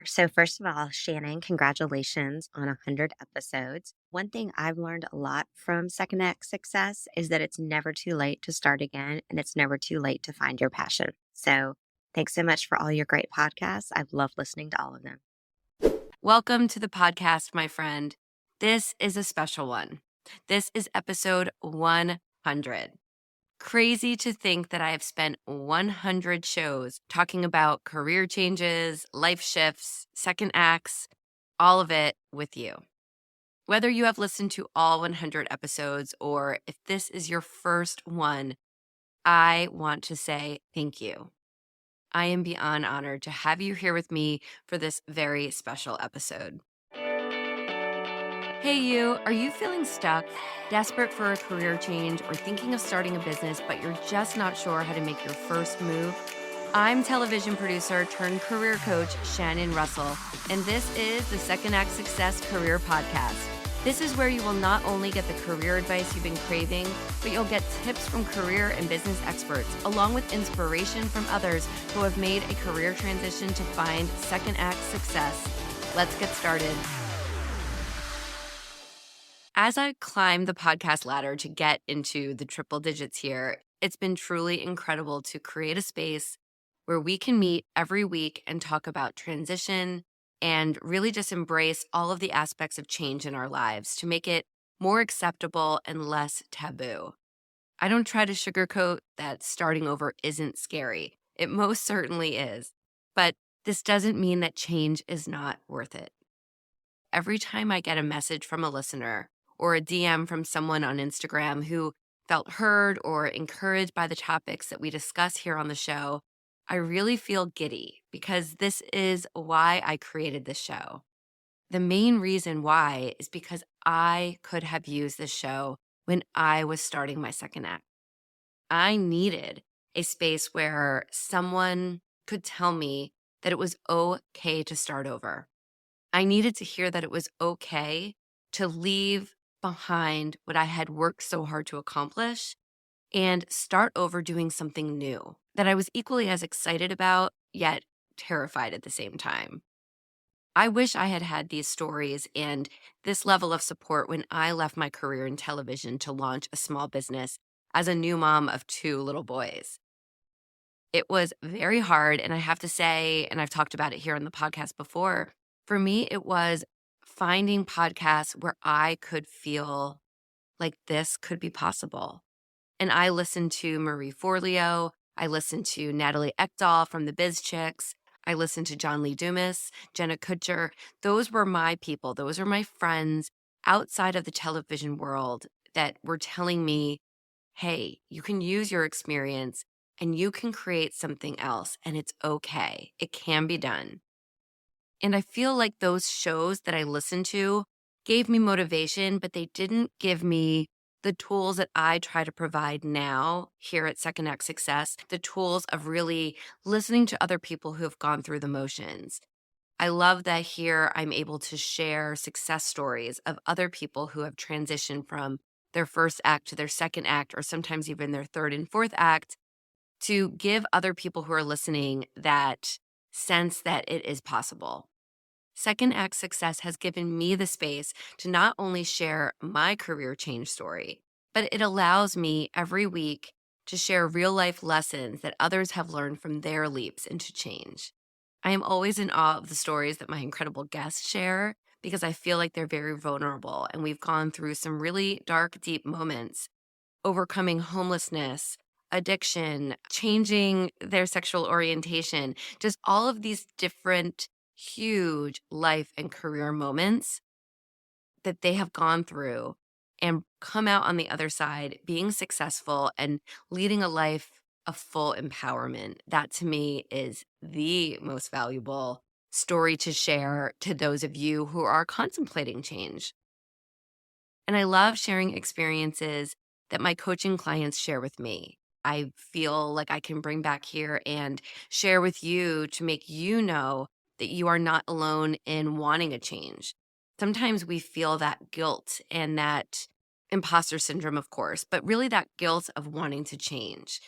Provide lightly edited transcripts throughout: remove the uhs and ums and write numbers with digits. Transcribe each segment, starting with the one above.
So, first of all, Shannon, congratulations on 100 episodes. One thing I've learned a lot from Second Act Success is that it's never too late to start again and it's never too late to find your passion. So, thanks so much for all your great podcasts. I've loved listening to all of them. Welcome to the podcast, my friend. This is a special one. This is episode 100. Crazy to think that I have spent 100 shows talking about career changes, life shifts, second acts, all of it with you. Whether you have listened to all 100 episodes or if this is your first one, I want to say thank you. I am beyond honored to have you here with me for this very special episode. Hey, you, are you feeling stuck, desperate for a career change, or thinking of starting a business, but you're just not sure how to make your first move? I'm television producer turned career coach Shannon Russell, and this is the Second Act Success Career Podcast. This is where you will not only get the career advice you've been craving, but you'll get tips from career and business experts, along with inspiration from others who have made a career transition to find second act success. Let's get started. As I climbed the podcast ladder to get into the triple digits here, it's been truly incredible to create a space where we can meet every week and talk about transition and really just embrace all of the aspects of change in our lives to make it more acceptable and less taboo. I don't try to sugarcoat that starting over isn't scary. It most certainly is. But this doesn't mean that change is not worth it. Every time I get a message from a listener or a DM from someone on Instagram who felt heard or encouraged by the topics that we discuss here on the show, I really feel giddy because this is why I created this show. The main reason why is because I could have used this show when I was starting my second act. I needed a space where someone could tell me that it was okay to start over. I needed to hear that it was okay to leave behind what I had worked so hard to accomplish and start over doing something new that I was equally as excited about, yet terrified at the same time. I wish I had had these stories and this level of support when I left my career in television to launch a small business as a new mom of two little boys. It was very hard, and I have to say, and I've talked about it here on the podcast before, for me, it was finding podcasts where I could feel like this could be possible. And I listened to Marie Forleo. I listened to Natalie Ekdahl from the Biz Chicks. I listened to John Lee Dumas, Jenna Kutcher. Those were my people. Those are my friends outside of the television world that were telling me, hey, you can use your experience and you can create something else, and it's okay. It can be done. And I feel like those shows that I listened to gave me motivation, but they didn't give me the tools that I try to provide now here at Second Act Success, the tools of really listening to other people who have gone through the motions. I love that here I'm able to share success stories of other people who have transitioned from their first act to their second act, or sometimes even their third and fourth act, to give other people who are listening that sense that it is possible. Second Act Success has given me the space to not only share my career change story, but it allows me every week to share real life lessons that others have learned from their leaps into change. I am always in awe of the stories that my incredible guests share because I feel like they're very vulnerable and we've gone through some really dark, deep moments, overcoming homelessness, addiction, changing their sexual orientation, just all of these different huge life and career moments that they have gone through and come out on the other side being successful and leading a life of full empowerment. That to me is the most valuable story to share to those of you who are contemplating change. And I love sharing experiences that my coaching clients share with me. I feel like I can bring back here and share with you to make you know that you are not alone in wanting a change. Sometimes we feel that guilt and that imposter syndrome, of course, but really that guilt of wanting to change.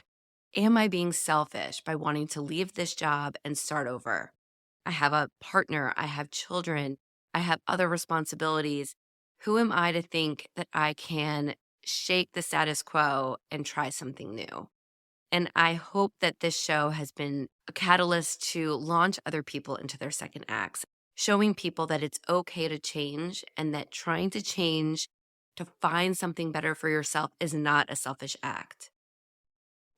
Am I being selfish by wanting to leave this job and start over? I have a partner, I have children, I have other responsibilities. Who am I to think that I can shake the status quo and try something new? And I hope that this show has been a catalyst to launch other people into their second acts, showing people that it's okay to change and that trying to change to find something better for yourself is not a selfish act.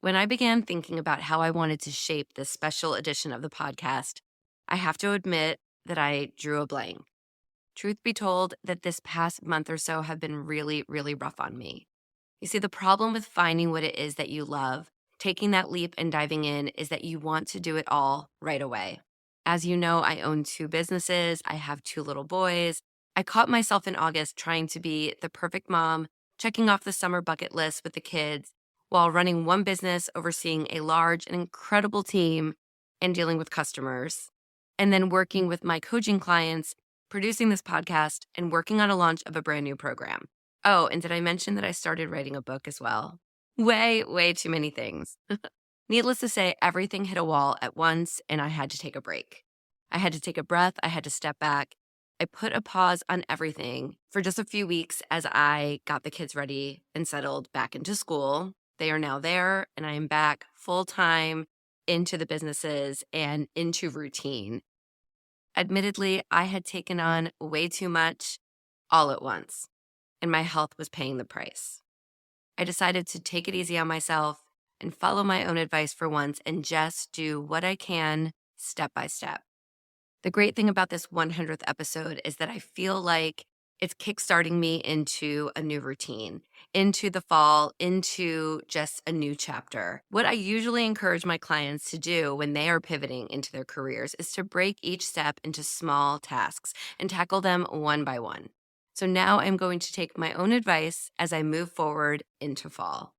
When I began thinking about how I wanted to shape this special edition of the podcast, I have to admit that I drew a blank. Truth be told, that this past month or so have been really, really rough on me. You see, the problem with finding what it is that you love, taking that leap and diving in, is that you want to do it all right away. As you know, I own 2 businesses, I have 2 little boys. I caught myself in August trying to be the perfect mom, checking off the summer bucket list with the kids, while running one business, overseeing a large and incredible team, and dealing with customers. And then working with my coaching clients, producing this podcast, and working on a launch of a brand new program. Oh, and did I mention that I started writing a book as well? Way, way too many things. Needless to say, everything hit a wall at once, and I had to take a break. I had to take a breath. I had to step back. I put a pause on everything for just a few weeks as I got the kids ready and settled back into school. They are now there, and I am back full time into the businesses and into routine. Admittedly, I had taken on way too much all at once, and my health was paying the price. I decided to take it easy on myself and follow my own advice for once and just do what I can step by step. The great thing about this 100th episode is that I feel like it's kickstarting me into a new routine, into the fall, into just a new chapter. What I usually encourage my clients to do when they are pivoting into their careers is to break each step into small tasks and tackle them one by one. So now I'm going to take my own advice as I move forward into fall.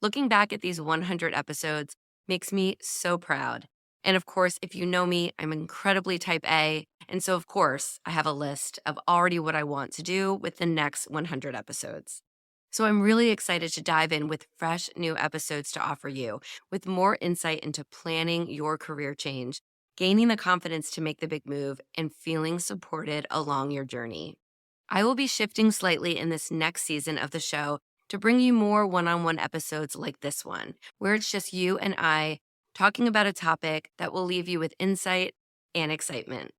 Looking back at these 100 episodes makes me so proud. And of course, if you know me, I'm incredibly type A. And so, of course, I have a list of already what I want to do with the next 100 episodes. So I'm really excited to dive in with fresh new episodes to offer you, with more insight into planning your career change, gaining the confidence to make the big move, and feeling supported along your journey. I will be shifting slightly in this next season of the show to bring you more one-on-one episodes like this one, where it's just you and I talking about a topic that will leave you with insight and excitement.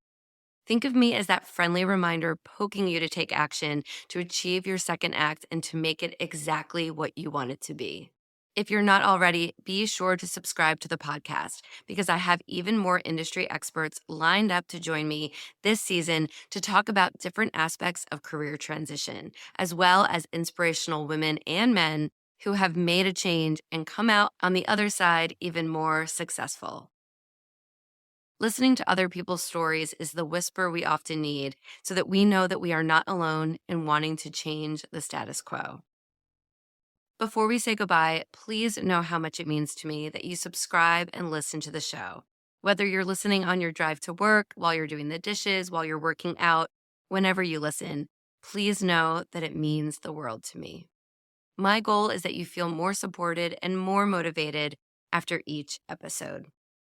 Think of me as that friendly reminder poking you to take action to achieve your second act and to make it exactly what you want it to be. If you're not already, be sure to subscribe to the podcast because I have even more industry experts lined up to join me this season to talk about different aspects of career transition, as well as inspirational women and men who have made a change and come out on the other side even more successful. Listening to other people's stories is the whisper we often need so that we know that we are not alone in wanting to change the status quo. Before we say goodbye, please know how much it means to me that you subscribe and listen to the show. Whether you're listening on your drive to work, while you're doing the dishes, while you're working out, whenever you listen, please know that it means the world to me. My goal is that you feel more supported and more motivated after each episode.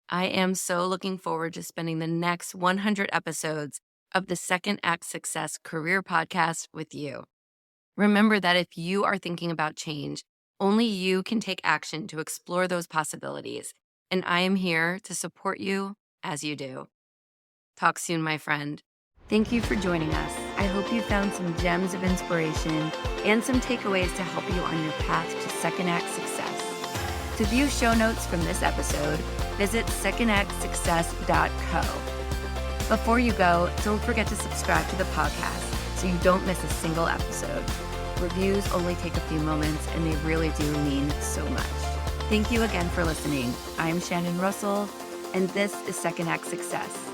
I am so looking forward to spending the next 100 episodes of the Second Act Success Career Podcast with you. Remember that if you are thinking about change, only you can take action to explore those possibilities, and I am here to support you as you do. Talk soon, my friend. Thank you for joining us. I hope you found some gems of inspiration and some takeaways to help you on your path to Second Act Success. To view show notes from this episode, visit secondactsuccess.co. Before you go, don't forget to subscribe to the podcast so you don't miss a single episode. Reviews only take a few moments and they really do mean so much. Thank you again for listening. I'm Shannon Russell, and this is Second Act Success.